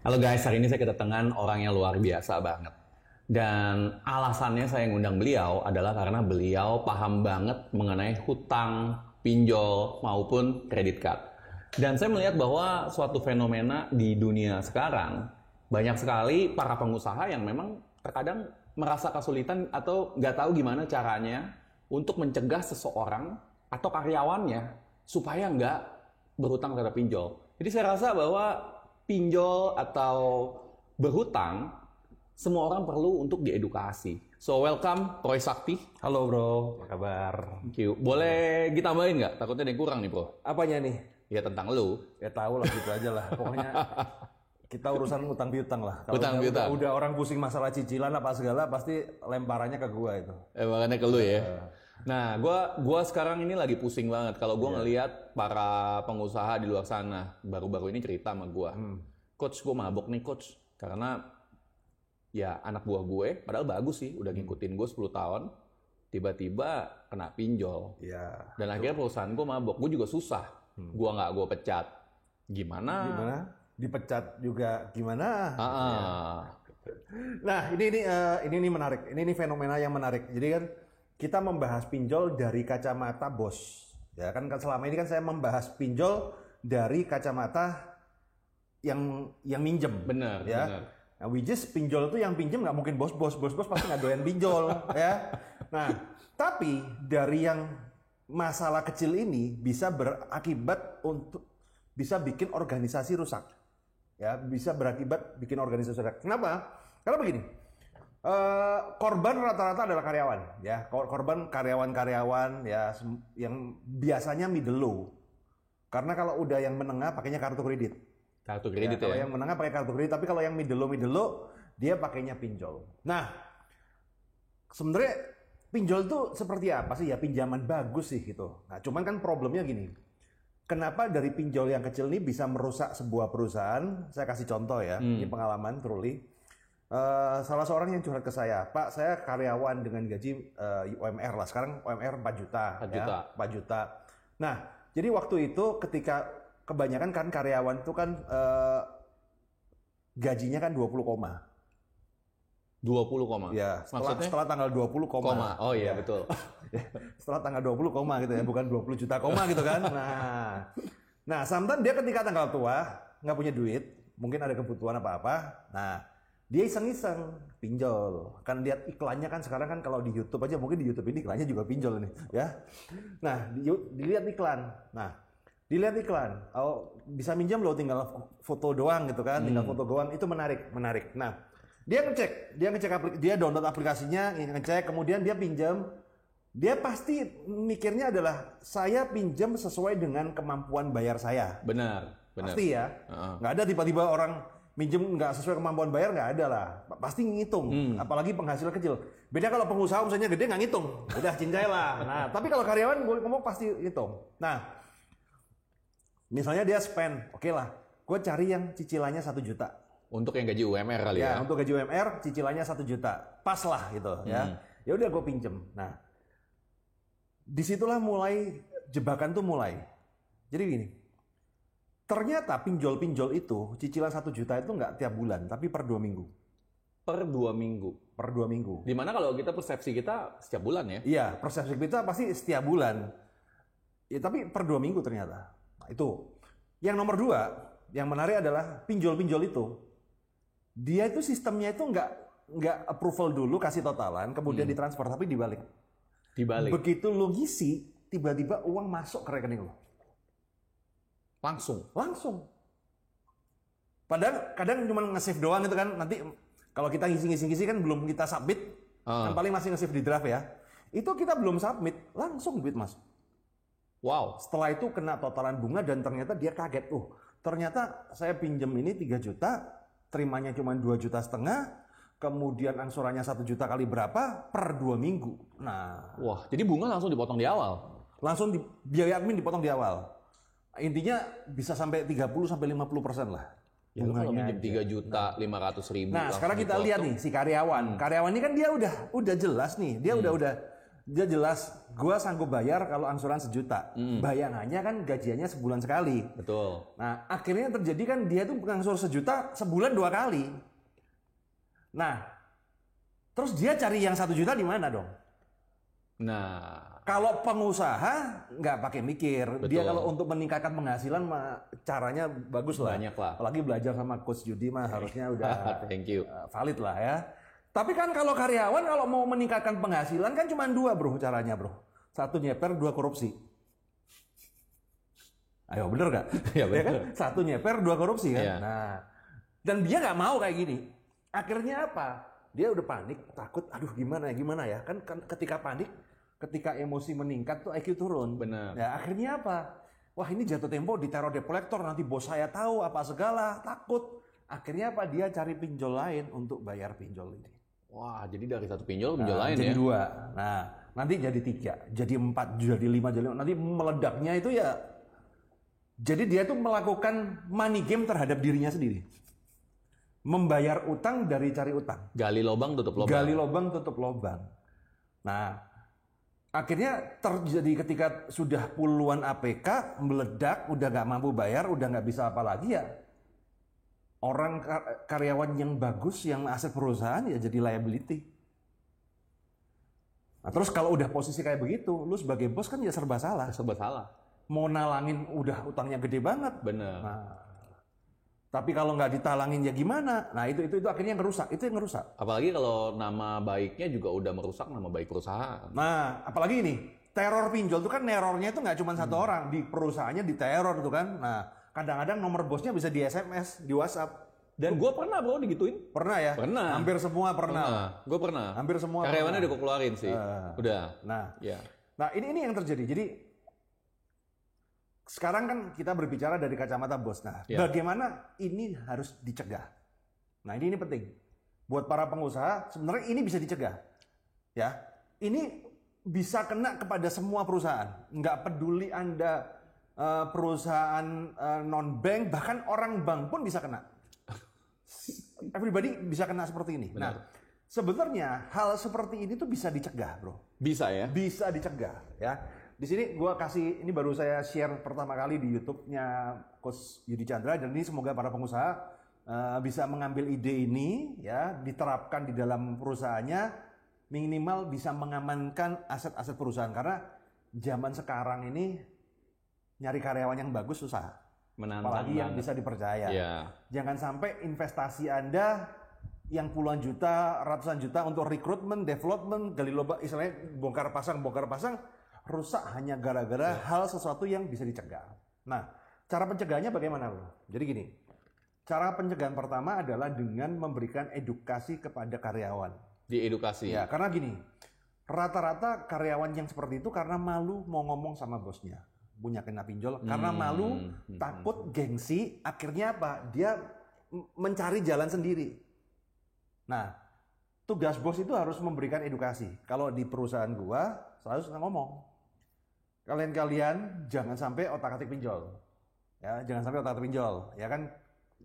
Halo guys, hari ini saya kedatangan orang yang luar biasa banget. Dan alasannya saya ngundang beliau adalah karena beliau paham banget mengenai hutang, pinjol, maupun kredit card. Dan saya melihat bahwa suatu fenomena di dunia sekarang, banyak sekali para pengusaha yang memang terkadang merasa kesulitan atau nggak tahu gimana caranya untuk mencegah seseorang atau karyawannya supaya nggak berhutang terhadap pinjol. Jadi saya rasa bahwa pinjol atau berhutang, semua orang perlu untuk diedukasi. So welcome, Roy Sakti. Halo bro, apa kabar? Thank you. Boleh ditambahin nggak? Takutnya ada yang kurang nih bro. Apanya nih? Ya tentang lu. Ya tahu lah gitu aja lah. Pokoknya kita urusan utang piutang lah. Kalau Utang piutang. udah orang pusing masalah cicilan apa segala, pasti lemparannya ke gua itu. Makanya ke lu ya. Nah, gua sekarang ini lagi pusing banget kalau gua ngelihat para pengusaha di luar sana baru-baru ini cerita sama gua. Coach, gua mabok nih coach karena ya anak buah gue padahal bagus sih, udah ngikutin gue 10 tahun, tiba-tiba kena pinjol. Iya. Dan akhirnya perusahaan gue mabok, gue juga susah. Gue pecat. Gimana? Dipecat juga gimana? Ah. Nah, ini menarik. Ini fenomena yang menarik. Jadi kan kita membahas pinjol dari kacamata bos. Ya kan selama ini kan saya membahas pinjol dari kacamata yang minjem. Benar, ya. benar. Nah, which is pinjol itu yang pinjem nggak mungkin bos pasti nggak doyan pinjol, ya. Nah, tapi dari yang masalah kecil ini bisa berakibat untuk bisa bikin organisasi rusak, ya, bisa berakibat bikin organisasi rusak. Kenapa? Karena begini, korban rata-rata adalah karyawan, ya, korban karyawan-karyawan, ya, yang biasanya middle low. Karena kalau udah yang menengah pakainya kartu kredit. Kartu kredit ya. Kalau yang menengah pakai kartu kredit, tapi kalau yang middle low dia pakainya pinjol. Nah, sebenarnya pinjol itu seperti apa sih? Ya pinjaman bagus sih gitu. Nah, cuman kan problemnya gini. Kenapa dari pinjol yang kecil ini bisa merusak sebuah perusahaan? Saya kasih contoh ya. Ini pengalaman truly. Salah seorang yang curhat ke saya, Pak, saya karyawan dengan gaji UMR lah. Sekarang UMR 4 juta. 4 juta. Ya, 4 juta. Nah, jadi waktu itu ketika kebanyakan kan karyawan itu kan gajinya kan 20 koma. 20 koma? Ya, Maksudnya? setelah tanggal 20 koma. Oh iya, betul. Setelah tanggal 20 koma gitu ya, bukan 20 juta koma gitu kan. Nah, sometimes dia ketika tanggal tua, nggak punya duit, mungkin ada kebutuhan apa-apa. Nah, dia iseng-iseng pinjol. Kan lihat iklannya kan sekarang kan kalau di YouTube aja, mungkin di YouTube ini iklannya juga pinjol nih, ya. Nah, dilihat iklan. Nah, dilihat iklan, oh bisa minjam loh, tinggal foto doang gitu kan, tinggal foto doang, itu menarik. Nah, dia download aplikasinya, ngecek, kemudian dia pinjam, dia pasti mikirnya adalah saya pinjam sesuai dengan kemampuan bayar saya. Benar. Pasti ya, nggak ada tiba-tiba orang minjem nggak sesuai kemampuan bayar, nggak ada lah, pasti ngitung, apalagi penghasilan kecil. Beda kalau pengusaha misalnya gede nggak ngitung, udah cincai lah. Nah, tapi kalau karyawan gue ngomong pasti ngitung. Nah, misalnya dia spend, oke lah, gue cari yang cicilannya 1 juta. Untuk yang gaji UMR kali ya? Ya, untuk gaji UMR cicilannya 1 juta, pas lah gitu ya. Ya udah gue pinjem. Nah, disitulah mulai jebakan tuh mulai. Jadi gini, ternyata pinjol-pinjol itu cicilan 1 juta itu nggak tiap bulan, tapi per 2 minggu. Per 2 minggu? Per 2 minggu. Dimana kalau kita persepsi kita setiap bulan ya? Iya, persepsi kita pasti setiap bulan. Ya, tapi per 2 minggu ternyata. Nah, itu. Yang nomor 2, yang menarik adalah pinjol-pinjol itu. Dia itu sistemnya itu nggak approval dulu, kasih totalan, kemudian ditransfer, tapi dibalik. Dibalik? Begitu lo ngisi, tiba-tiba uang masuk ke rekening lo. Langsung. Padahal kadang cuma nge-save doang gitu kan, nanti kalau kita ngisi kan belum kita submit, kan paling masih nge-save di draft ya. Itu kita belum submit, langsung duit masuk. Wow. Setelah itu kena totalan bunga dan ternyata dia kaget. Ternyata saya pinjam ini 3 juta, terimanya cuma 2,5 juta, kemudian angsurannya 1 juta kali berapa per 2 minggu. Nah, wah, jadi bunga langsung dipotong di awal? Langsung biaya admin dipotong di awal. Intinya bisa sampai 30-50% lah. Ya kalau minjem 3 juta 500 ribu. Nah, sekarang kita lihat nih si karyawan. Karyawan ini kan dia udah jelas nih, dia Dia jelas, gue sanggup bayar kalau angsuran 1 juta. Bayangannya kan gajiannya sebulan sekali. Betul. Nah, akhirnya yang terjadi kan dia tuh ngangsur 1 juta sebulan 2 kali. Nah, terus dia cari yang 1 juta di mana dong? Nah, kalau pengusaha nggak pakai mikir. Betul. Dia kalau untuk meningkatkan penghasilan caranya bagus lah. Banyak lah. Apalagi belajar sama Coach Judi mah harusnya udah thank you. Valid lah ya. Tapi kan kalau karyawan kalau mau meningkatkan penghasilan kan cuma 2 bro caranya bro. 1 nyeper, 2 korupsi. Ayo bener gak? Ya Ya bener. kan? 1 nyeper, 2 korupsi kan. Iya. Nah, dan dia nggak mau kayak gini. Akhirnya apa? Dia udah panik, takut. Aduh gimana ya? Kan ketika panik, ketika emosi meningkat tuh IQ turun. Benar. Ya akhirnya apa? Wah ini jatuh tempo ditaruh debt collector, nanti bos saya tahu apa segala, takut. Akhirnya apa? Dia cari pinjol lain untuk bayar pinjol ini. Wah, jadi dari 1 pinjol lain jadi ya? 2. Nah, nanti jadi 3, jadi 4, jadi 5, jadi 5. Nanti meledaknya itu ya. Jadi dia tuh melakukan money game terhadap dirinya sendiri. Membayar utang dari cari utang. Gali lubang tutup lubang. Gali lubang tutup lubang. Nah, akhirnya terjadi ketika sudah puluhan APK meledak, udah nggak mampu bayar, udah nggak bisa apa lagi ya. Orang karyawan yang bagus, yang aset perusahaan ya jadi liability. Nah, terus kalau udah posisi kayak begitu, lu sebagai bos kan ya serba salah. Serba salah. Mau nalangin udah utangnya gede banget. Bener. Nah, tapi kalau nggak ditalangin ya gimana? Nah itu akhirnya yang ngerusak. Itu yang ngerusak. Apalagi kalau nama baiknya juga udah merusak nama baik perusahaan. Nah, apalagi ini teror pinjol itu kan nerornya itu nggak cuma 1 orang, di perusahaannya diteror itu kan. Nah, kadang-kadang nomor bosnya bisa di SMS, di WhatsApp. Dan gue pernah bro digituin. Pernah ya? Pernah. Hampir semua pernah. Gue pernah. Hampir semua. Karyawannya pernah. udah gue keluarin sih. Udah. Nah, Ya. nah ini yang terjadi. Jadi sekarang kan kita berbicara dari kacamata bos. Nah, bagaimana ini harus dicegah? Nah, ini penting. Buat para pengusaha, sebenarnya ini bisa dicegah. Ya, ini bisa kena kepada semua perusahaan. Nggak peduli Anda perusahaan non-bank, bahkan orang bank pun bisa kena. Everybody bisa kena seperti ini. Benar. Nah, sebenarnya hal seperti ini tuh bisa dicegah, bro. Bisa ya? Bisa dicegah, ya. Di sini gua kasih, ini baru saya share pertama kali di YouTube-nya Coach Yudi Chandra, dan ini semoga para pengusaha bisa mengambil ide ini, ya, diterapkan di dalam perusahaannya, minimal bisa mengamankan aset-aset perusahaan, karena zaman sekarang ini nyari karyawan yang bagus susah. Menantang Apalagi yang banget. bisa dipercaya. Iya. Jangan sampai investasi Anda yang puluhan juta, ratusan juta untuk rekrutmen, development, gali lubang, istilahnya bongkar pasang, rusak hanya gara-gara hal sesuatu yang bisa dicegah. Nah, cara pencegahannya bagaimana, bro? Jadi gini, cara pencegahan pertama adalah dengan memberikan edukasi kepada karyawan. Diedukasi. Ya, karena gini, rata-rata karyawan yang seperti itu karena malu mau ngomong sama bosnya. Punya kena pinjol, karena malu, takut, gengsi, akhirnya apa? Dia mencari jalan sendiri. Nah, tugas bos itu harus memberikan edukasi. Kalau di perusahaan gua, selalu suka ngomong, kalian jangan sampai otak-atik pinjol. Ya, jangan sampai otak-atik pinjol. Ya kan,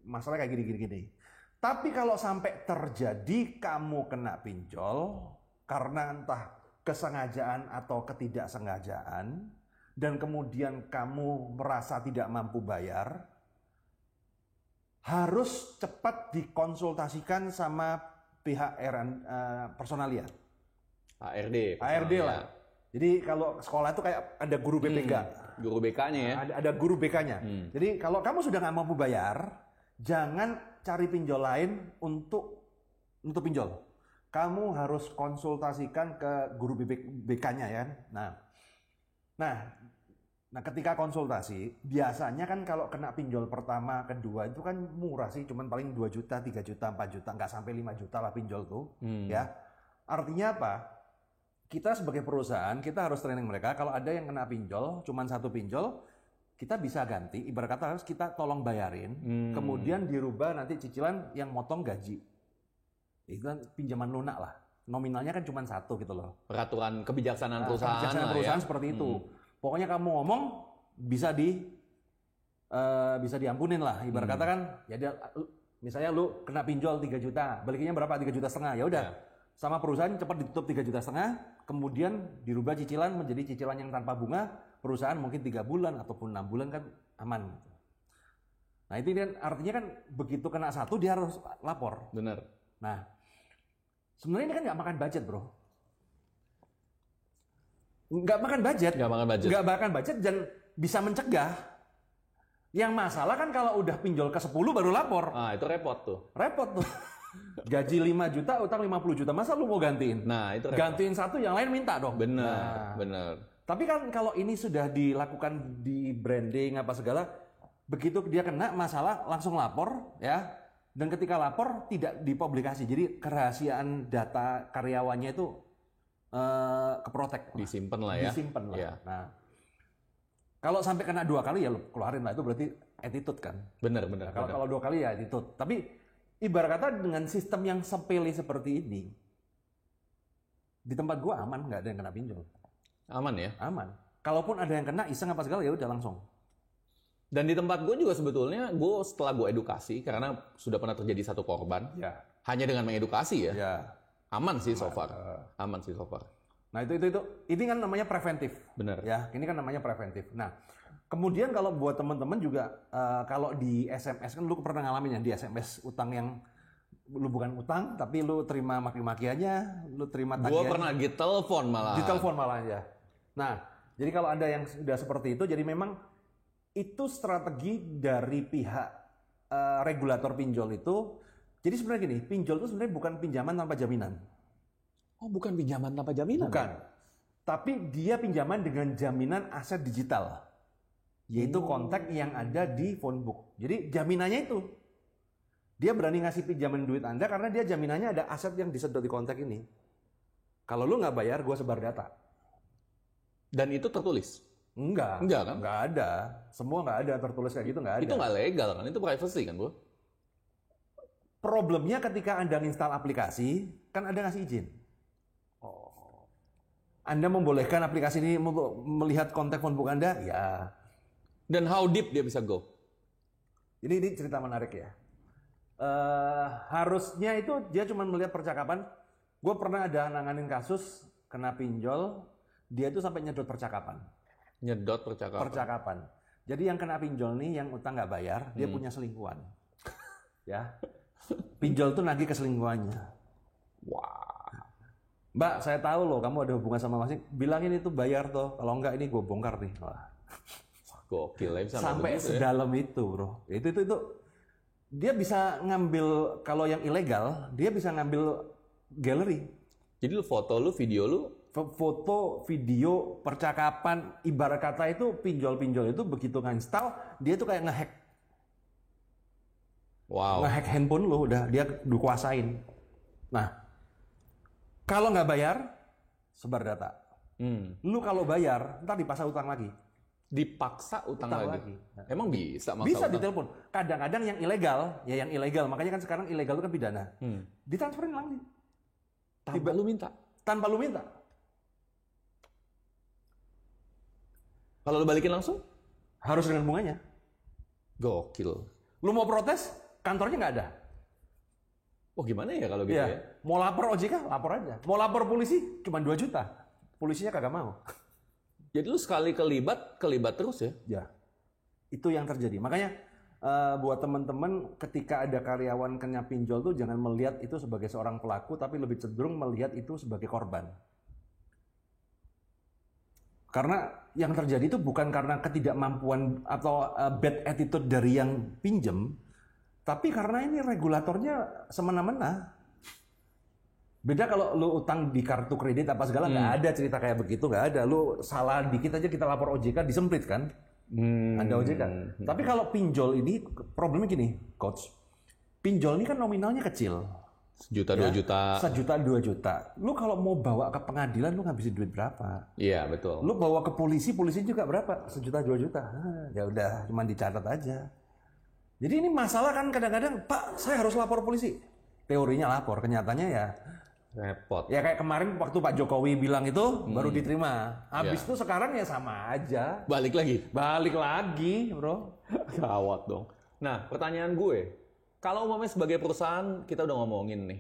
masalah kayak gini. Tapi kalau sampai terjadi kamu kena pinjol, karena entah kesengajaan atau ketidaksengajaan, dan kemudian kamu merasa tidak mampu bayar, harus cepat dikonsultasikan sama pihak personalia. ARD. ARD lah. Jadi kalau sekolah itu kayak ada guru BPK. Guru BK-nya ya. Ada guru BK-nya. Jadi kalau kamu sudah nggak mampu bayar, jangan cari pinjol lain untuk pinjol. Kamu harus konsultasikan ke guru BK-nya ya. Nah, ketika konsultasi, biasanya kan kalau kena pinjol pertama, kedua itu kan murah sih, cuman paling 2 juta, 3 juta, 4 juta, nggak sampai 5 juta lah pinjol tuh, ya. Artinya apa? Kita sebagai perusahaan, kita harus training mereka, kalau ada yang kena pinjol, cuman 1 pinjol, kita bisa ganti, ibarat kata harus kita tolong bayarin, kemudian dirubah nanti cicilan yang motong gaji. Itu kan pinjaman lunak lah. Nominalnya kan cuma 1 gitu loh. Peraturan kebijaksanaan perusahaan. Kebijaksanaan perusahaan seperti itu. Pokoknya kamu ngomong bisa diampunin lah. Ibarat kata kan, ya misalnya lu kena pinjol 3 juta, balikinnya berapa? 3,5 juta. Ya udah. sama perusahaan cepat ditutup 3,5 juta, kemudian dirubah cicilan menjadi cicilan yang tanpa bunga, perusahaan mungkin 3 bulan ataupun 6 bulan kan aman. Nah itu kan artinya kan begitu kena satu dia harus lapor. Benar. Nah sebenarnya ini kan nggak makan budget bro. Nggak makan budget. Nggak makan budget dan bisa mencegah. Yang masalah kan kalau udah pinjol ke 10 baru lapor. Ah itu repot tuh. Repot tuh. Gaji 5 juta, utang 50 juta. Masa lu mau gantiin? Nah, itu repot. Gantiin satu, yang lain minta dong. Benar, benar. Tapi kan kalau ini sudah dilakukan di branding apa segala, begitu dia kena masalah langsung lapor ya. Dan ketika lapor tidak dipublikasi. Jadi kerahasiaan data karyawannya itu keprotek. Disimpan lah ya. Disimpan lah. Ya. Nah, kalau sampai kena 2 kali ya lu keluarin lah. Itu berarti attitude kan. Benar. Nah, kalau 2 kali ya attitude. Tapi ibarat kata dengan sistem yang sepele seperti ini, di tempat gua aman, nggak ada yang kena pinjol. Aman ya? Aman. Kalaupun ada yang kena iseng apa segala ya udah langsung. Dan di tempat gue juga sebetulnya setelah gue edukasi karena sudah pernah terjadi satu korban. Ya. Hanya dengan mengedukasi ya. Ya. Aman sih so far. Aman sih so far. Nah itu kan namanya preventif. Benar. Ya, ini kan namanya preventif. Nah, kemudian kalau buat teman-teman juga kalau di SMS kan lu pernah ngalamin ya di SMS utang yang lu bukan utang tapi lu terima maki-makiannya, lu terima tagihannya. Gua pernah ditelepon malah. Ditelepon malah ya. Nah, jadi kalau ada yang sudah seperti itu, jadi memang itu strategi dari pihak regulator pinjol itu. Jadi sebenarnya gini, pinjol itu sebenarnya bukan pinjaman tanpa jaminan. Oh, bukan pinjaman tanpa jaminan? Bukan. Tapi dia pinjaman dengan jaminan aset digital. Yaitu kontak yang ada di phonebook. Jadi jaminannya itu. Dia berani ngasih pinjaman duit Anda karena dia jaminannya ada aset yang disedot di kontak ini. Kalau lu nggak bayar, gue sebar data. Dan itu tertulis? Enggak kan? Enggak ada. Semua nggak ada tertulis kayak gitu, nggak ada. Itu nggak legal kan? Itu privacy kan, Bro? Problemnya ketika Anda install aplikasi, kan Anda ngasih izin. Anda membolehkan aplikasi ini untuk melihat kontak phonebook Anda? Ya. Dan how deep dia bisa go? Ini cerita menarik ya. Harusnya itu dia cuma melihat percakapan. Gue pernah ada nanganin kasus kena pinjol, dia itu sampai nyedot percakapan. Nyedot percakapan? Percakapan. Jadi yang kena pinjol nih, yang utang nggak bayar, dia punya selingkuhan. Ya. Pinjol tuh nagih ke selingkuhannya. Wah. Mbak, saya tahu loh kamu ada hubungan sama Mas. Bilangin itu bayar toh. Kalau enggak ini gue bongkar nih. Wah. Gokil ya, bisa sampai sedalam ya? Itu bro. Itu dia bisa ngambil, kalau yang ilegal dia bisa ngambil galeri. Jadi foto lu, video lu, foto, video, percakapan, ibarat kata itu pinjol itu begitu nginstall dia tuh kayak ngehack. Wow. Ngehack handphone lu udah dia dikuasain. Nah, kalau nggak bayar sebar data. Lu kalau bayar ntar dipaksa utang lagi. Dipaksa utang lagi. Emang bisa? Bisa ditelepon. Kadang-kadang yang ilegal, ya yang ilegal. Makanya kan sekarang ilegal itu kan pidana. Ditransferin langsung. Tanpa lu minta? Tanpa lu minta. Kalau lu balikin langsung? Harus dengan bunganya. Gokil. Lu mau protes, kantornya nggak ada. Oh gimana ya kalau gitu ya? Mau lapor OJK, lapor aja. Mau lapor polisi, cuma 2 juta. Polisinya kagak mau. Jadi lu sekali kelibat terus ya? Ya, itu yang terjadi. Makanya buat teman-teman ketika ada karyawan kena pinjol tuh jangan melihat itu sebagai seorang pelaku, tapi lebih cenderung melihat itu sebagai korban. Karena yang terjadi itu bukan karena ketidakmampuan atau bad attitude dari yang pinjem, tapi karena ini regulatornya semena-mena. Beda kalau lu utang di kartu kredit apa segala, nggak ada cerita kayak begitu, nggak ada. Lu salah dikit aja kita lapor OJK, disemprit kan? Ada OJK. Tapi kalau pinjol ini, problemnya gini, Coach. Pinjol ini kan nominalnya kecil. 1 juta, 2 juta. 1 juta, 2 juta. Lu kalau mau bawa ke pengadilan, lu ngabisin duit berapa? Iya, betul. Lu bawa ke polisi juga berapa? 1 juta, 2 juta. Ya udah, cuma dicatat aja. Jadi ini masalah kan kadang-kadang, Pak, saya harus lapor polisi. Teorinya lapor, kenyataannya ya repot. Ya kayak kemarin waktu Pak Jokowi bilang itu baru diterima. Habis itu sekarang ya sama aja. Balik lagi, bro. Gawat dong. Nah, pertanyaan gue, kalau umpamanya sebagai perusahaan kita udah ngomongin nih,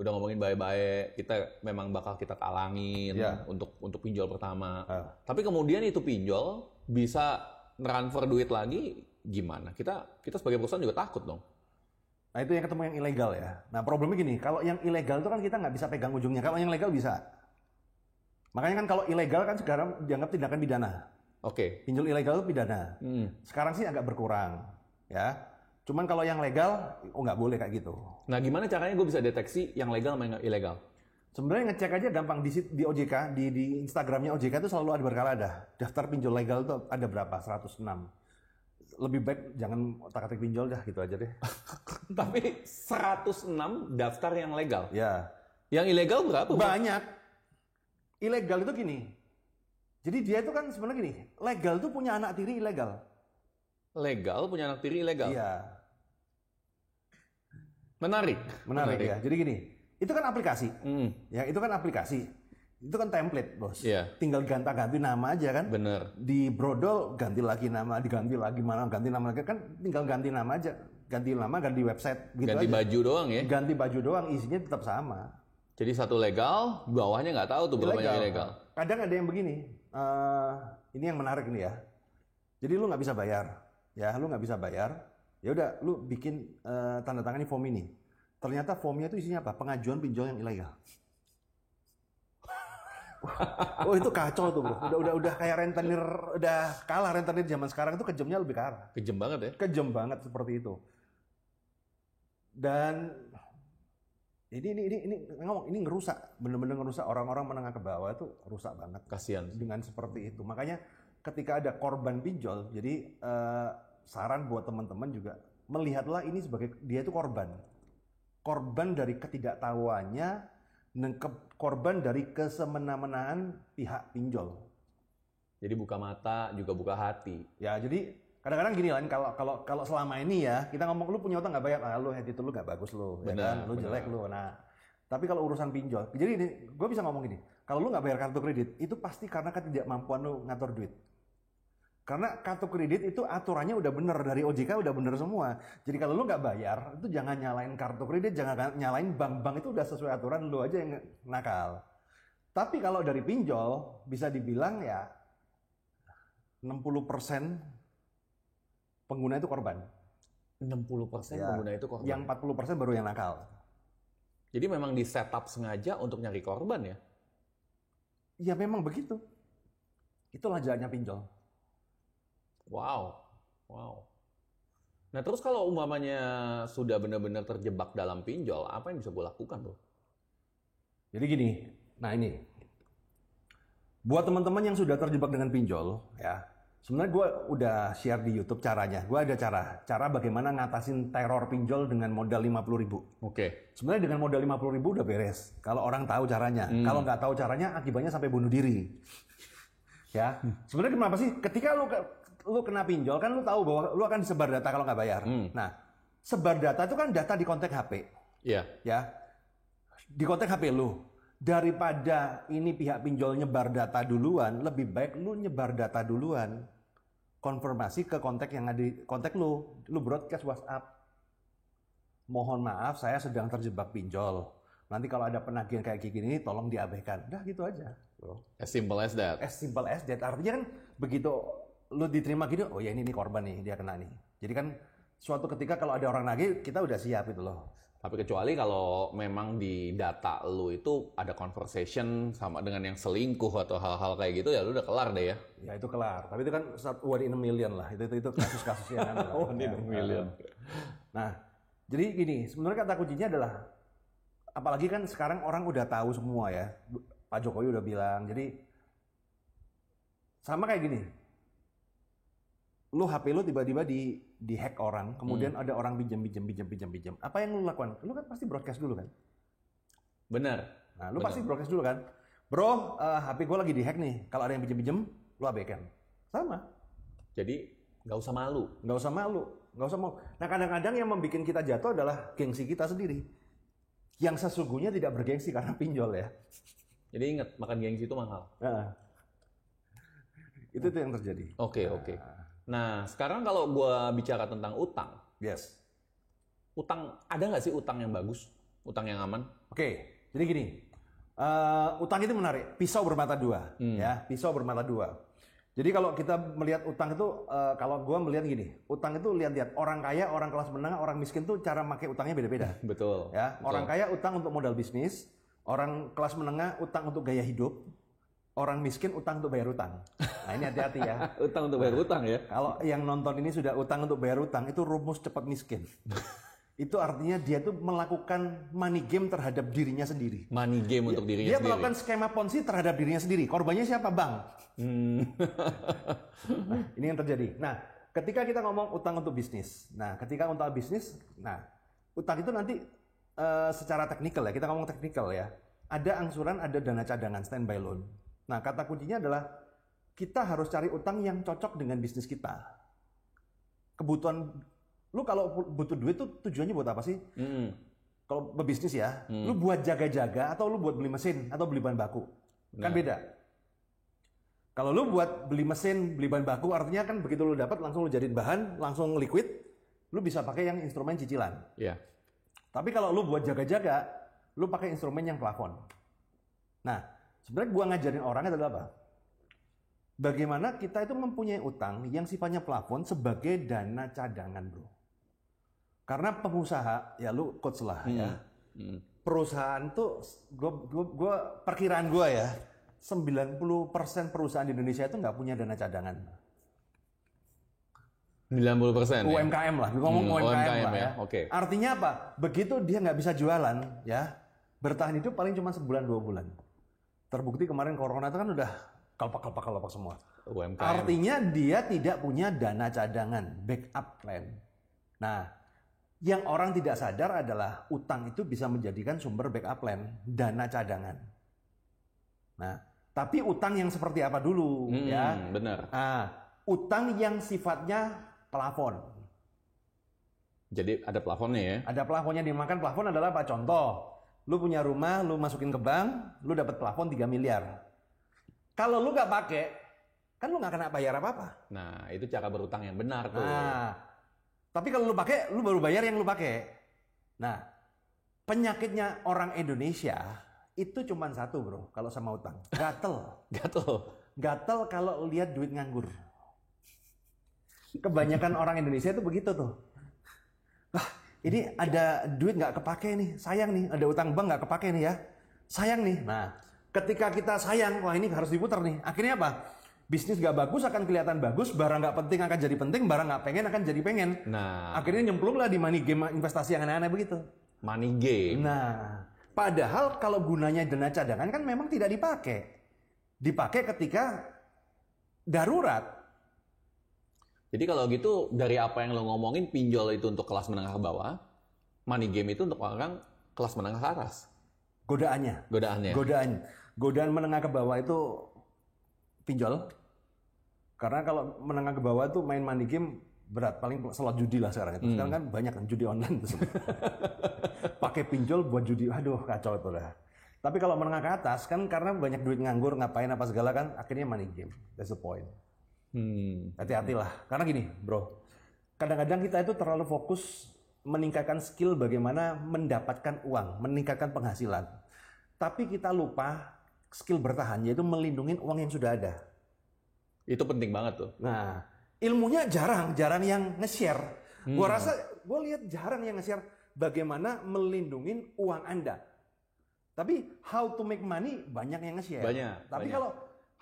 Udah ngomongin baik-baik, kita memang bakal kita talangin Ya. untuk pinjol pertama. Ah. Tapi kemudian itu pinjol bisa transfer duit lagi, gimana? Kita sebagai perusahaan juga takut dong. Nah itu yang ketemu yang ilegal ya. Nah problemnya gini, kalau yang ilegal itu kan kita nggak bisa pegang ujungnya. Kalau yang legal bisa. Makanya kan kalau ilegal kan sekarang dianggap tindakan pidana. Oke. Pinjol ilegal itu pidana. Sekarang sih agak berkurang, ya. Cuman kalau yang legal, nggak boleh kayak gitu. Nah, gimana caranya gue bisa deteksi yang legal sama yang ilegal? Sebenarnya ngecek aja gampang di OJK, di Instagramnya OJK itu selalu ada berkala ada. Daftar pinjol legal itu ada berapa? 106. Lebih baik jangan otak-atik pinjol dah, gitu aja deh. Tapi 106 daftar yang legal. Ya. Yang ilegal berapa? Banyak. Ilegal itu gini. Jadi dia itu kan sebenarnya gini, legal itu punya anak tiri ilegal. Legal punya anak tiri ilegal. Iya. Menarik Ya. Jadi gini, itu kan aplikasi. Hmm. Ya, itu kan aplikasi. Itu kan template, Bos. Iya. Tinggal ganti nama aja kan. Bener. Di brodol ganti lagi nama, diganti lagi mana, ganti nama lagi kan tinggal ganti nama aja. Ganti nama, ganti website gitu Ganti aja. baju doang ya. Ganti baju doang, isinya tetap sama. Jadi satu legal, bawahnya nggak tahu tuh berapa yang ilegal. Kadang ada yang begini. Ini yang menarik ini ya. Jadi lu nggak bisa bayar. Ya, lu nggak bisa bayar. Ya udah, lu bikin tanda tangan form ini. Ternyata formnya itu isinya apa? Pengajuan pinjol yang ilegal. Oh itu kacau tuh bro. Udah kayak rentenir, udah kalah rentenir zaman sekarang itu kejamnya lebih kalah. Kejem banget ya. Kejam banget seperti itu. Dan ini ngomong ini ngerusak, bener-bener ngerusak orang-orang menengah ke bawah itu rusak banget. Kasian. Dengan seperti itu. Makanya ketika ada korban pinjol, jadi saran buat teman-teman juga melihatlah ini sebagai dia itu korban. Korban dari ketidaktahuannya dan korban dari kesemena-menaan pihak pinjol. Jadi buka mata juga buka hati. Ya, jadi kadang-kadang gini kan kalau selama ini ya kita ngomong lu punya utang nggak bayar, lu itu lu nggak bagus lu, ya kan, lu jelek lu. Nah, tapi kalau urusan pinjol, jadi ini gue bisa ngomong gini, kalau lu nggak bayar kartu kredit itu pasti karena ketidakmampuan lu ngatur duit. Karena kartu kredit itu aturannya udah bener dari OJK udah bener semua. Jadi kalau lu nggak bayar itu jangan nyalain kartu kredit, jangan nyalain bank itu udah sesuai aturan, lu aja yang nakal. Tapi kalau dari pinjol bisa dibilang ya 60% pengguna itu korban. 60% Ya, pengguna itu korban. Yang 40% baru yang nakal. Jadi memang di setup sengaja untuk nyari korban ya? Ya memang begitu. Itulah jalannya pinjol. Wow. Nah terus kalau umpamanya sudah benar-benar terjebak dalam pinjol, apa yang bisa gue lakukan bro? Jadi gini, nah ini. Buat teman-teman yang sudah terjebak dengan pinjol, ya. Sebenarnya gue udah share di YouTube caranya. Gue ada cara bagaimana ngatasin teror pinjol dengan modal 50.000. Oke. Sebenarnya dengan modal 50.000 udah beres. Kalau orang tahu caranya. Kalau nggak tahu caranya, akibatnya sampai bunuh diri. Ya. Sebenarnya kenapa sih? Ketika lu kena pinjol kan lu tahu bahwa lu akan disebar data kalau nggak bayar. Nah, sebar data itu kan data di kontak HP. Iya. Ya. Di kontak HP lu. Daripada ini pihak pinjol nyebar data duluan, lebih baik lu nyebar data duluan. Konfirmasi ke kontak yang ada di kontak lu broadcast WhatsApp. Mohon maaf, saya sedang terjebak pinjol. Nanti kalau ada penagihan kayak gini, tolong diabaikan. Udah gitu aja. As simple as that. As simple as that. Artinya kan begitu lu diterima gitu, oh ya ini korban nih, dia kena nih. Jadi kan suatu ketika kalau ada orang nagih, kita udah siap gitu loh. Tapi kecuali kalau memang di data lu itu ada conversation sama dengan yang selingkuh atau hal-hal kayak gitu, ya lu udah kelar deh ya. Ya itu kelar. Tapi itu kan one in a million lah. Itu kasus-kasus yang kan. One in a million. Nah, jadi gini, sebenarnya kata kuncinya adalah, apalagi kan sekarang orang udah tahu semua ya. Pak Jokowi udah bilang, jadi sama kayak gini. Lu HP lu tiba-tiba di hack orang, kemudian ada orang pinjam. Apa yang lu lakukan? Lu kan pasti broadcast dulu kan? Benar. Nah, lu pasti broadcast dulu kan? Bro, HP gue lagi di hack nih. Kalau ada yang pinjam, lu abaikan. Sama. Jadi nggak usah malu. Nggak usah malu. Nah, kadang-kadang yang membuat kita jatuh adalah gengsi kita sendiri. Yang sesungguhnya tidak bergengsi karena pinjol ya. Jadi ingat, makan gengsi itu mahal. Nah, itu yang terjadi. Oke. Nah, sekarang kalau gue bicara tentang utang. Yes. Utang, ada nggak sih utang yang bagus? utang yang aman? Oke, jadi gini, utang itu menarik, pisau bermata dua, ya, pisau bermata dua. Jadi kalau kita melihat utang itu, kalau gue melihat gini, utang itu lihat-lihat orang kaya, orang kelas menengah, orang miskin tuh cara pakai utangnya beda-beda. Betul. Ya, betul. Orang kaya utang untuk modal bisnis, orang kelas menengah utang untuk gaya hidup, orang miskin utang untuk bayar utang. Nah ini hati-hati ya. Utang untuk bayar utang ya. Kalau yang nonton ini sudah utang untuk bayar utang, itu rumus cepat miskin. Itu artinya dia tuh melakukan money game terhadap dirinya sendiri. Money game untuk dirinya dia sendiri. Dia melakukan skema ponzi terhadap dirinya sendiri. Korbannya siapa? Bank. Nah, ini yang terjadi. Nah, ketika kita ngomong utang untuk bisnis. Nah, ketika utang bisnis, nah, utang itu nanti secara teknikal ya, kita ngomong teknikal ya. Ada angsuran, ada dana cadangan, standby loan. Nah, kata kuncinya adalah kita harus cari utang yang cocok dengan bisnis kita. Kebutuhan lu kalau butuh duit tuh tujuannya buat apa sih? Kalau berbisnis ya, lu buat jaga-jaga atau lu buat beli mesin atau beli bahan baku. Kan beda. Kalau lu buat beli mesin, beli bahan baku artinya kan begitu lu dapat langsung lu jadiin bahan, langsung liquid, lu bisa pakai yang instrumen cicilan. Iya. Tapi kalau lu buat jaga-jaga, lu pakai instrumen yang plafon. Nah, sebenarnya gua ngajarin orang adalah apa? Bagaimana kita itu mempunyai utang yang sifatnya plafon sebagai dana cadangan, bro. Karena pengusaha, ya lu coach lah ya. Perusahaan tuh, perkiraan gue ya, 90% perusahaan di Indonesia itu nggak punya dana cadangan. 90% UMKM lah, ngomong UMKM lah ya. Okay. Artinya apa? Begitu dia nggak bisa jualan, ya bertahan hidup paling cuma sebulan 2 bulan. Terbukti kemarin corona itu kan udah kalpak semua. UMKM. Artinya dia tidak punya dana cadangan, backup plan. Nah, yang orang tidak sadar adalah utang itu bisa menjadikan sumber backup plan, dana cadangan. Nah, tapi utang yang seperti apa dulu, ya? Benar. Nah, utang yang sifatnya plafon. Jadi ada plafonnya ya? Ada plafonnya, dimakan plafon adalah apa? Contoh, lu punya rumah, lu masukin ke bank, lu dapat plafon 3 miliar. Kalau lu nggak pakai, kan lu nggak kena bayar apa-apa. Nah, itu cara berutang yang benar tuh. Nah, tapi kalau lu pakai, lu baru bayar yang lu pakai. Nah, penyakitnya orang Indonesia itu cuma satu, bro, kalau sama utang. Gatel. Gatel kalau lihat duit nganggur. Kebanyakan orang Indonesia itu begitu tuh. Wah, ini ada duit nggak kepake nih, sayang nih. Ada utang bank nggak kepake nih ya, sayang nih. Nah, ketika kita sayang, wah ini harus diputar nih. Akhirnya apa? Bisnis nggak bagus akan kelihatan bagus, barang nggak penting akan jadi penting, barang nggak pengen akan jadi pengen. Nah, akhirnya nyemplunglah di money game investasi yang aneh-aneh begitu. Money game. Nah, padahal kalau gunanya dana cadangan kan memang tidak dipakai. Dipakai ketika darurat. Jadi kalau gitu dari apa yang lo ngomongin, pinjol itu untuk kelas menengah ke bawah, money game itu untuk orang kelas menengah ke atas. Godaannya. Godaan menengah ke bawah itu pinjol. Karena kalau menengah ke bawah itu main money game berat, paling slot judi lah sekarang itu. Sekarang kan banyak kan judi online itu. Pakai pinjol buat judi, aduh kacau itu dah. Tapi kalau menengah ke atas kan karena banyak duit nganggur, ngapain apa segala kan, akhirnya money game. That's the point. Hati-hatilah. Karena gini, bro. Kadang-kadang kita itu terlalu fokus meningkatkan skill bagaimana mendapatkan uang, meningkatkan penghasilan. Tapi kita lupa skill bertahan, yaitu melindungi uang yang sudah ada. Itu penting banget tuh. Nah, ilmunya jarang yang nge-share. Gua rasa, gue lihat jarang yang nge-share bagaimana melindungi uang Anda. Tapi how to make money banyak yang nge-share. Tapi kalau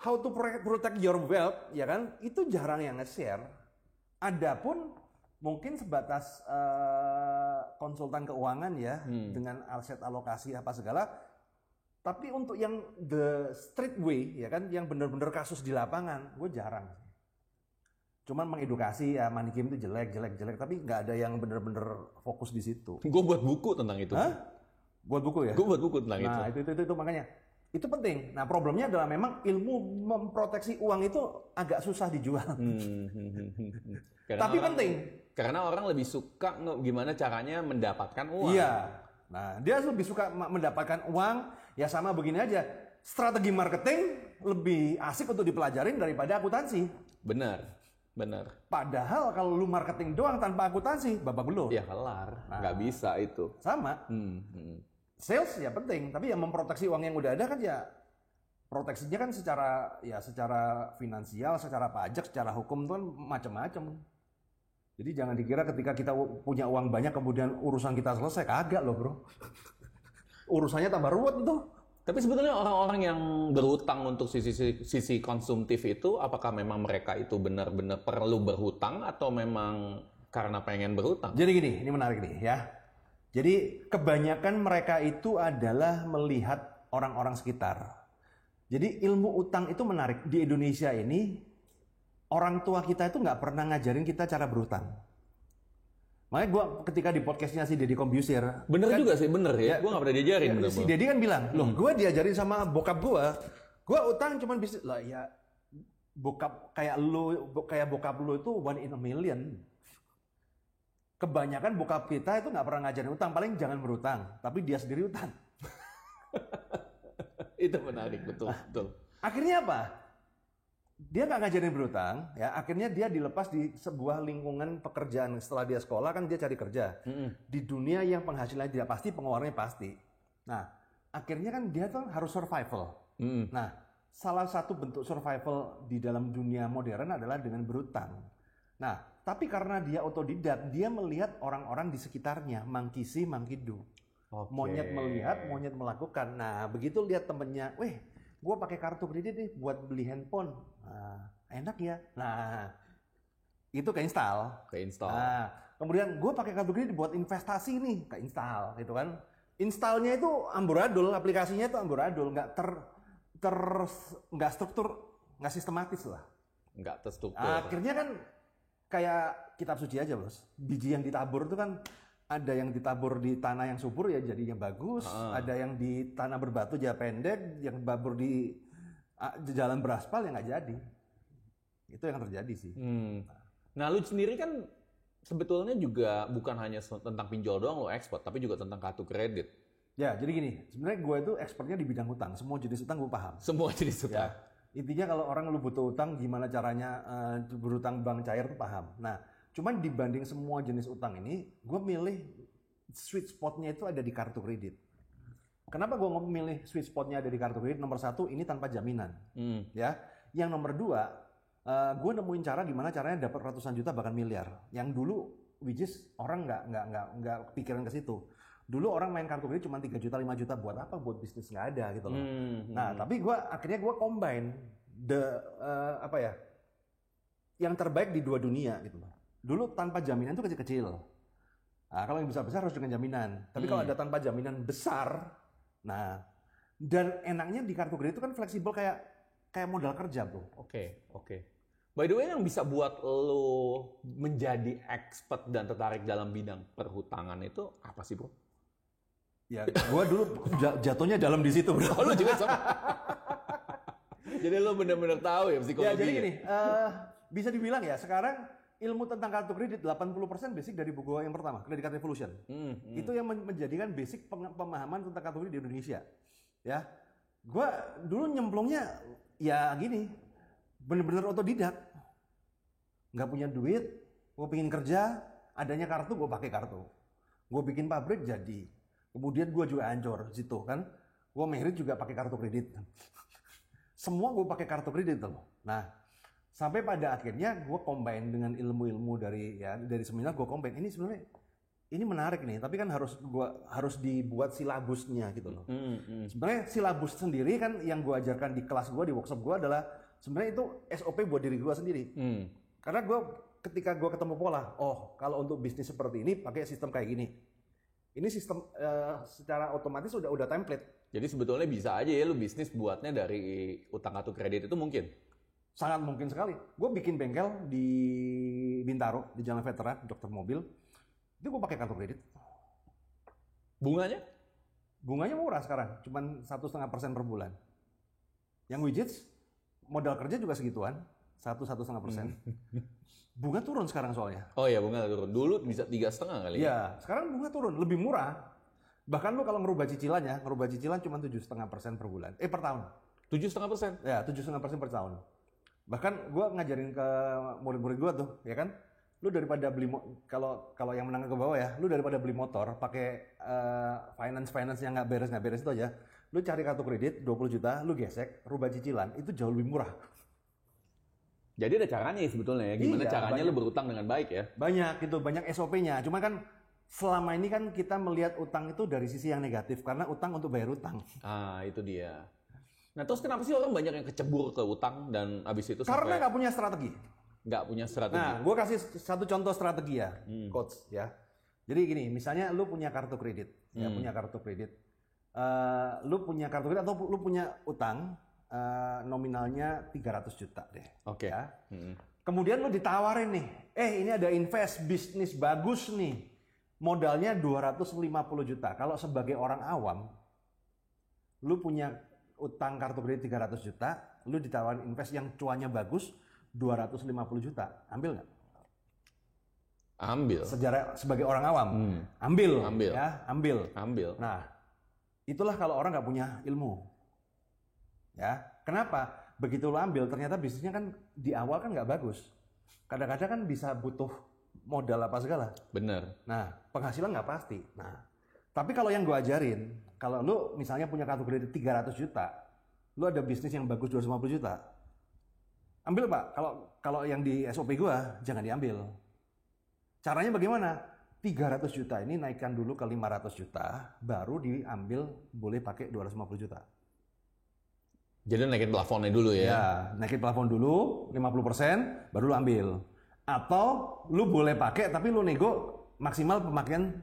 how to protect your wealth, ya kan, itu jarang yang nge-share. Adapun mungkin sebatas konsultan keuangan ya, dengan aset alokasi apa segala. Tapi untuk yang the street way, ya kan, yang benar-benar kasus di lapangan, gue jarang. Cuman mengedukasi ya, money game itu jelek, tapi nggak ada yang benar-benar fokus di situ. Gue buat buku tentang itu. Hah? Buat buku ya? Gue buat buku tentang itu. Nah, itu makanya. Itu penting. Nah, problemnya adalah memang ilmu memproteksi uang itu agak susah dijual. Tapi penting. Karena orang lebih suka gimana caranya mendapatkan uang. Iya. Nah, dia lebih suka mendapatkan uang, ya sama begini aja. Strategi marketing lebih asik untuk dipelajarin daripada akuntansi. Benar. Bener. Padahal kalau lu marketing doang tanpa akuntansi, babak belur. Ya kelar, nggak bisa itu. Sama. Sales ya penting, tapi yang memproteksi uang yang udah ada kan ya proteksinya kan secara finansial, secara pajak, secara hukum itu kan macam-macam. Jadi jangan dikira ketika kita punya uang banyak kemudian urusan kita selesai, kagak loh bro. Urusannya tambah ruwet itu. Tapi sebetulnya orang-orang yang berhutang untuk sisi konsumtif itu, apakah memang mereka itu benar-benar perlu berhutang atau memang karena pengen berhutang? Jadi gini, ini menarik nih ya. Jadi kebanyakan mereka itu adalah melihat orang-orang sekitar. Jadi ilmu utang itu menarik. Di Indonesia ini, orang tua kita itu nggak pernah ngajarin kita cara berhutang. Makanya gue ketika di podcastnya si Deddy Kombusir. Bener kan, juga sih, bener ya. Gue nggak pernah diajarin. Ya, si Deddy kan bilang, loh gue diajarin sama bokap gue utang cuman bisnis. Lah ya, bokap kayak bokap lu itu 1 in a million. Kebanyakan bokap kita itu nggak pernah ngajarin utang, paling jangan berutang, tapi dia sendiri utang. Itu menarik, betul. Akhirnya apa? Dia nggak ngajarin berutang, ya. Akhirnya dia dilepas di sebuah lingkungan pekerjaan. Setelah dia sekolah kan dia cari kerja di dunia yang penghasilannya tidak pasti, pengeluarannya pasti. Nah, akhirnya kan dia tuh harus survival. Nah, salah satu bentuk survival di dalam dunia modern adalah dengan berutang. Nah, tapi karena dia otodidak, dia melihat orang-orang di sekitarnya, monkey see, monkey do. Okay. Monyet melihat, monyet melakukan. Nah, begitu lihat temennya, gue pakai kartu kredit nih buat beli handphone. Nah, enak ya. Nah, itu keinstall. Nah, kemudian gue pakai kartu kredit buat investasi nih, keinstall, gitu kan. Installnya itu amburadul, aplikasinya itu amburadul, nggak struktur, nggak sistematis lah. Nggak terstruktur. Akhirnya kan kayak kitab suci aja bos. Biji yang ditabur itu kan ada yang ditabur di tanah yang subur ya jadinya bagus, ada yang di tanah berbatu jadi pendek, yang babur di jalan beraspal ya nggak jadi. Itu yang terjadi sih. Nah lu sendiri kan sebetulnya juga bukan hanya tentang pinjol doang lo ekspor, tapi juga tentang kartu kredit. Ya jadi gini, sebenarnya gue itu ekspornya di bidang utang, semua jenis utang gue paham. Semua jenis utang. Ya. Intinya kalau orang lu butuh utang, gimana caranya berutang bank cair tuh paham. Nah, cuman dibanding semua jenis utang ini, gue milih sweet spotnya itu ada di kartu kredit. Kenapa gue milih sweet spotnya ada di kartu kredit? Nomor satu, ini tanpa jaminan. Ya. Yang nomor dua, gue nemuin cara gimana caranya dapat ratusan juta bahkan miliar. Yang dulu, which is orang nggak pikiran ke situ. Dulu orang main kartu kredit cuma 3 juta, 5 juta buat apa? Buat bisnis nggak ada gitu loh. Nah, tapi akhirnya gue combine yang terbaik di dua dunia gitu loh. Dulu tanpa jaminan itu kecil-kecil. Nah, kalau yang besar-besar harus dengan jaminan. Tapi kalau ada tanpa jaminan besar, nah, dan enaknya di kartu kredit itu kan fleksibel kayak modal kerja bro. Oke. By the way, yang bisa buat lo menjadi expert dan tertarik dalam bidang perhutangan itu apa sih bro? Ya, gue dulu jatuhnya dalam di situ bro. Oh, lu juga sama. Jadi lo benar-benar tahu ya psikologi. Ya, jadi gini, bisa dibilang ya sekarang ilmu tentang kartu kredit 80% basic dari buku yang pertama, Credit Card Revolution. Itu yang menjadikan basic pemahaman tentang kartu kredit di Indonesia. Ya, gue dulu nyemplungnya ya gini, bener-bener otodidak. Nggak punya duit, gue pengen kerja, adanya kartu gue pakai kartu. Gue bikin pabrik jadi. Kemudian gue juga ancur situ kan. Gue merit juga pakai kartu kredit. Semua gue pakai kartu kredit loh. Nah, sampai pada akhirnya gue combine dengan ilmu-ilmu dari seminar gue combine. Ini sebenarnya ini menarik nih, tapi kan harus dibuat silabusnya gitu loh. Sebenarnya silabus sendiri kan yang gue ajarkan di kelas gue, di workshop gue adalah sebenarnya itu SOP buat diri gue sendiri. Karena ketika gue ketemu pola, kalau untuk bisnis seperti ini pakai sistem kayak gini. Ini sistem secara otomatis udah template. Jadi sebetulnya bisa aja ya lu bisnis buatnya dari utang kartu kredit itu mungkin? Sangat mungkin sekali. Gue bikin bengkel di Bintaro, di Jalan Veteran, dokter mobil. Itu gue pakai kartu kredit. Bunganya? Bunganya murah sekarang, cuman 1,5% per bulan. Yang widgets, modal kerja juga segituan, 1,5%. Bunga turun sekarang soalnya. Oh iya, bunga turun. Dulu bisa 3,5 kali. Iya, sekarang bunga turun, lebih murah. Bahkan lu kalau ngerubah cicilan cuma 7,5% per bulan. Per tahun. 7,5%? Ya, 7,5% per tahun. Bahkan gue ngajarin ke murid-murid gue tuh, ya kan, lu daripada kalau yang menengah ke bawah ya, lu daripada beli motor pakai finance yang nggak beres itu aja, lu cari kartu kredit 20 juta, lu gesek, rubah cicilan, itu jauh lebih murah. Jadi ada caranya sebetulnya ya, gimana caranya lu berutang dengan baik ya? Banyak gitu, banyak SOP-nya. Cuma kan selama ini kan kita melihat utang itu dari sisi yang negatif, karena utang untuk bayar utang. Itu dia. Nah terus kenapa sih orang banyak yang kecebur ke utang dan abis itu karena nggak punya strategi. Nggak punya strategi. Nah, gue kasih satu contoh strategi ya, coach ya. Jadi gini, misalnya lu punya kartu kredit, ya punya kartu kredit. Lu punya kartu kredit atau lu punya utang nominalnya 300 juta deh. Oke. Ya. Kemudian lu ditawarin nih, ini ada invest bisnis bagus nih, modalnya 250 juta. Kalau sebagai orang awam, lu punya utang kartu kredit 300 juta, lu ditawarin invest yang cuannya bagus 250 juta, ambil nggak? Ambil. Sebagai orang awam, ambil. Ya, ambil. Nah, itulah kalau orang nggak punya ilmu. Ya, kenapa? Begitu lo ambil, ternyata bisnisnya kan di awal kan nggak bagus. Kadang-kadang kan bisa butuh modal apa segala. Bener. Nah, penghasilan nggak pasti. Nah, tapi kalau yang gue ajarin, kalau lu misalnya punya kartu kredit 300 juta, lu ada bisnis yang bagus 250 juta, ambil Pak. Kalau yang di SOP gua jangan diambil. Caranya bagaimana? 300 juta ini naikkan dulu ke 500 juta, baru diambil boleh pakai 250 juta. Jadi naikin plafonnya dulu ya? Ya, naikin plafon dulu 50%, baru lu ambil. Atau lu boleh pakai tapi lu nego maksimal pemakaian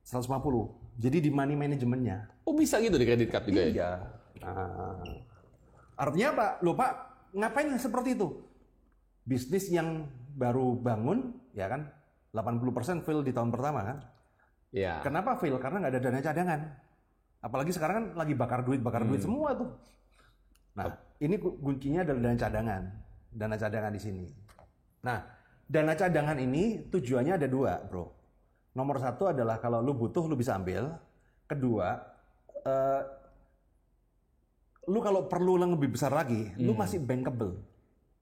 150. Jadi di money manajemennya. Oh bisa gitu di kredit card juga ya? Iya. Nah, artinya apa? Lo Pak, ngapain seperti itu? Bisnis yang baru bangun, ya kan, 80% fail di tahun pertama kan? Iya. Kenapa fail? Karena nggak ada dana cadangan. Apalagi sekarang kan lagi bakar duit semua tuh. Nah, ini kuncinya adalah dana cadangan di sini. Nah, dana cadangan ini tujuannya ada dua, bro. Nomor satu adalah kalau lu butuh lu bisa ambil. Kedua, lu kalau perlu yang lebih besar lagi, lu masih bankable.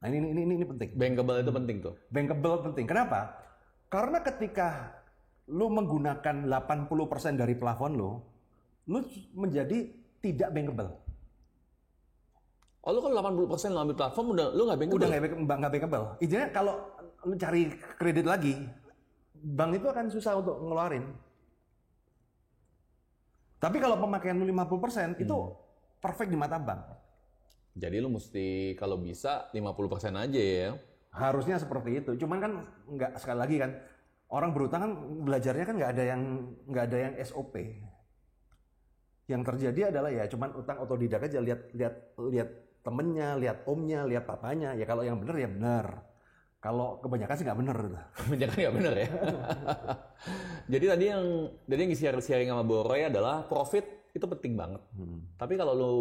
Nah ini penting. Bankable itu penting tuh. Bankable penting. Kenapa? Karena ketika lu menggunakan 80% dari plafon lu menjadi tidak bankable. Oh lu kalau 80% lu ambil platform lu nggak bankable? Udah nggak bankable. Intinya kalau lu cari kredit lagi, bank itu akan susah untuk ngeluarin. Tapi kalau pemakaian lu 50% itu perfect di mata bank. Jadi lu mesti kalau bisa 50% aja ya. Harusnya seperti itu. Cuman kan nggak, sekali lagi kan orang berutang kan belajarnya kan nggak ada yang SOP. Yang terjadi adalah ya cuman utang otodidak aja, lihat temennya, lihat omnya, lihat papanya. Ya kalau yang benar ya benar. Kalau kebanyakan sih nggak benar. Kebanyakan nggak benar ya. Jadi tadi yang sharing sama Boroy adalah profit itu penting banget. Tapi kalau lu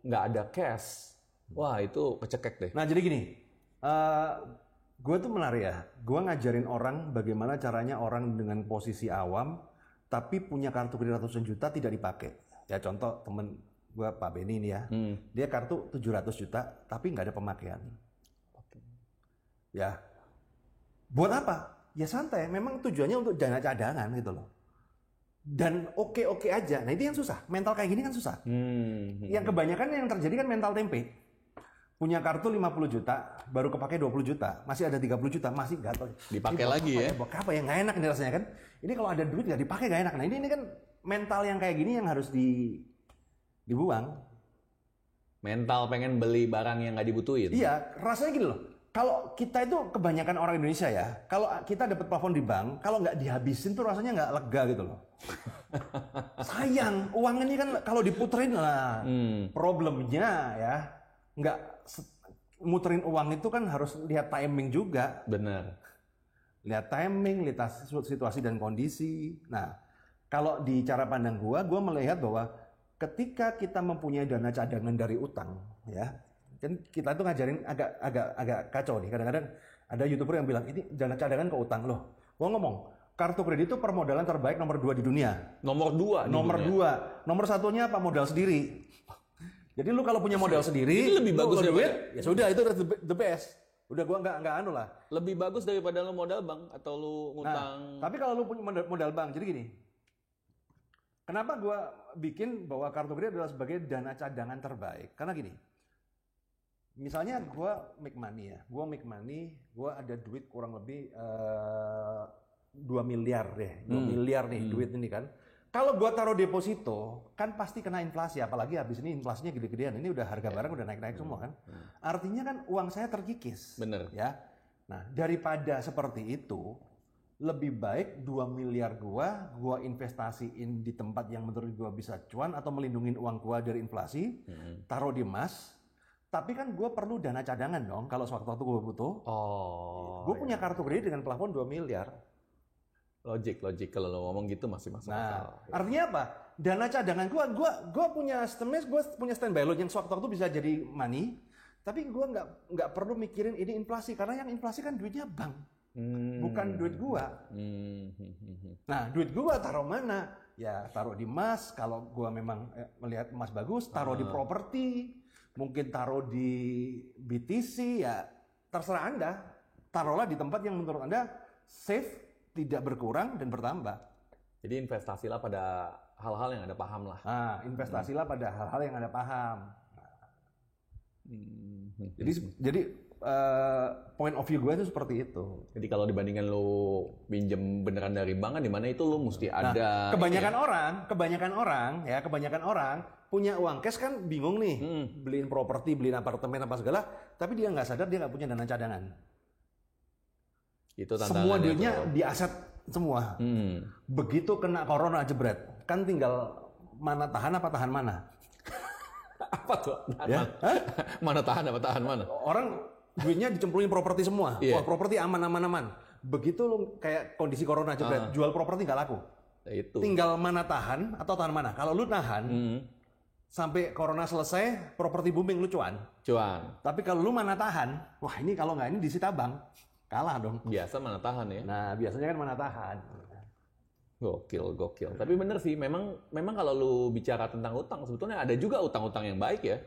nggak ada cash, wah itu kecekek deh. Nah jadi gini, gue tuh menarik ya. Gue ngajarin orang bagaimana caranya orang dengan posisi awam, tapi punya kartu kredit ratusan juta tidak dipakai. Ya contoh temen gue Pak Benny ini ya, dia kartu 700 juta, tapi nggak ada pemakaian. Ya, buat apa? Ya santai. Memang tujuannya untuk dana cadangan gitu loh. Dan oke aja. Nah itu yang susah. Mental kayak gini kan susah. Yang kebanyakan yang terjadi kan mental tempe. Punya kartu 50 juta, baru kepake 20 juta, masih ada 30 juta, masih gatel. Dipakai lagi ya? Apa ya nggak enak ini rasanya kan. Ini kalau ada duit nggak dipakai nggak enak. Nah ini kan mental yang kayak gini yang harus dibuang. Mental pengen beli barang yang nggak dibutuhin. Iya, rasanya gini loh. Kalau kita itu kebanyakan orang Indonesia ya, kalau kita dapat plafon di bank, kalau nggak dihabisin tuh rasanya nggak lega gitu loh. Sayang, uang ini kan kalau diputerin lah. Problemnya ya, nggak muterin uang itu kan harus lihat timing juga. Benar. Lihat timing, lihat situasi dan kondisi. Nah, kalau di cara pandang gua melihat bahwa ketika kita mempunyai dana cadangan dari utang, ya. Kan kita tuh ngajarin agak kacau nih. Kadang-kadang ada YouTuber yang bilang ini dana cadangan ke utang loh. Gua ngomong, kartu kredit itu permodalan terbaik nomor 2 di dunia. Nomor 2 Nomor 2. Nomor satunya apa? Modal sendiri. Jadi lu kalau punya modal sendiri, itu lebih bagus lu daripada duit, ya sudah itu udah the best. Udah gua nggak anu lah. lebih bagus daripada lu modal bank atau lu ngutang. Nah, tapi kalau lu punya modal bank, jadi gini. Kenapa gua bikin bahwa kartu kredit adalah sebagai dana cadangan terbaik? Karena gini. Misalnya gua make money ya. Gua ada duit kurang lebih 2 miliar deh. 2 miliar nih duit ini kan. Kalau gua taruh deposito, kan pasti kena inflasi. Apalagi habis ini inflasinya gede-gedean. Ini udah harga barang udah naik-naik semua kan. Artinya kan uang saya terkikis. Bener. Ya. Nah, daripada seperti itu, lebih baik 2 miliar gua investasiin di tempat yang menurut gua bisa cuan atau melindungi uang gua dari inflasi, taruh di emas. Tapi kan gua perlu dana cadangan dong kalau sewaktu-waktu gua butuh. Gua punya kartu kredit dengan plafon 2 miliar. Logik kalau lo ngomong gitu masih masuk akal. Artinya apa? Dana cadangan gua punya sistemnya, gua punya standby loan yang sewaktu-waktu bisa jadi money, tapi gua nggak perlu mikirin ini inflasi karena yang inflasi kan duitnya bank, bukan duit gua. Nah, duit gua taruh mana? Ya taruh di emas. Kalau gua memang melihat emas bagus, taruh di properti, mungkin taruh di BTC, ya terserah Anda. Taruhlah di tempat yang menurut Anda safe, tidak berkurang dan bertambah. Jadi investasilah pada hal-hal yang ada paham lah. Nah, investasilah pada hal-hal yang ada paham. Jadi point of view gue itu seperti itu. Jadi kalau dibandingkan lu pinjem beneran dari bank kan di mana itu lu mesti ada. Kebanyakan orang punya uang cash kan bingung nih, beliin properti, beliin apartemen apa segala, tapi dia nggak sadar dia nggak punya dana cadangan. Itu semua duitnya di aset semua. Begitu kena corona jebret, kan tinggal mana tahan apa tahan mana. Apa tuh? Ya? Mana tahan apa tahan mana? Orang duitnya dicemplungin properti semua. Wah, properti aman. Begitu lu kayak kondisi corona jebret, jual properti nggak laku. Itu. Tinggal mana tahan atau tahan mana. Kalau lu tahan sampai corona selesai, properti booming lu cuan. Tapi kalau lu mana tahan, wah ini kalau nggak ini disita bank. Kalah dong. Biasa mana tahan ya. Nah, biasanya kan mana tahan. Gokil. Tapi bener sih, memang kalau lu bicara tentang utang, sebetulnya ada juga utang-utang yang baik ya.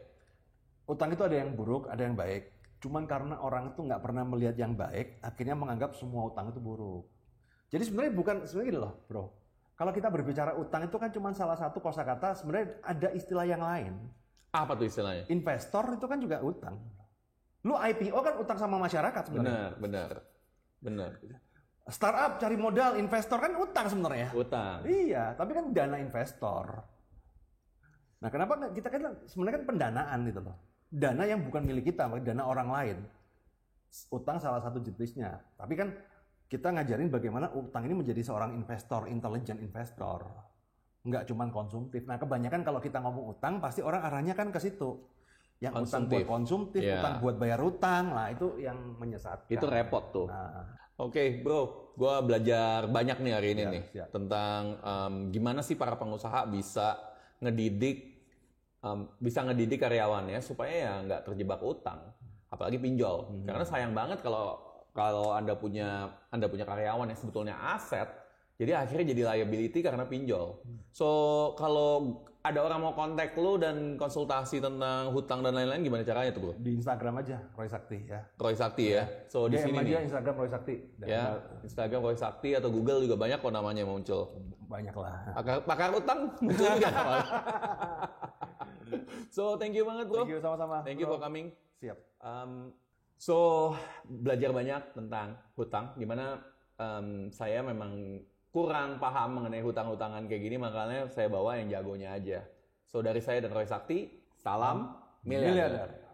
Utang itu ada yang buruk, ada yang baik. Cuman karena orang itu nggak pernah melihat yang baik, akhirnya menganggap semua utang itu buruk. Jadi sebenarnya gini loh, bro. Kalau kita berbicara utang itu kan cuma salah satu kosakata, sebenarnya ada istilah yang lain. Apa tuh istilahnya? Investor itu kan juga utang. Lu IPO kan utang sama masyarakat sebenarnya. Benar. Startup cari modal, investor kan utang sebenarnya. Utang. Iya, tapi kan dana investor. Nah, kenapa kita kan sebenarnya kan pendanaan gitu loh. Dana yang bukan milik kita, dana orang lain. Utang salah satu jenisnya. Tapi kan kita ngajarin bagaimana utang ini menjadi seorang investor, intelligent investor. Nggak cuma konsumtif. Nah, kebanyakan kalau kita ngomong utang, pasti orang arahnya kan ke situ. Yang utang buat konsumtif, utang buat bayar utang, lah itu yang menyesatkan. Itu repot tuh. Nah. Oke, bro, gue belajar banyak nih hari ini tentang gimana sih para pengusaha bisa ngedidik karyawannya supaya ya nggak terjebak utang, apalagi pinjol. Karena sayang banget kalau anda punya karyawan yang sebetulnya aset, jadi akhirnya jadi liability karena pinjol. So kalau ada orang mau kontak lu dan konsultasi tentang hutang dan lain-lain, gimana caranya tuh, bro? Di Instagram aja, Roy Sakti ya. Roy Sakti ya. So di sini aja Instagram Roy Sakti. Ya, Instagram Roy Sakti atau Google juga banyak kok namanya muncul. Banyak lah. Pakar utang muncul juga. So thank you banget, bro. Thank you sama-sama. Thank you for coming. Siap. So belajar banyak tentang hutang, gimana saya memang kurang paham mengenai hutang-hutangan kayak gini, makanya saya bawa yang jagonya aja. So dari saya dan Roy Sakti, salam miliarder.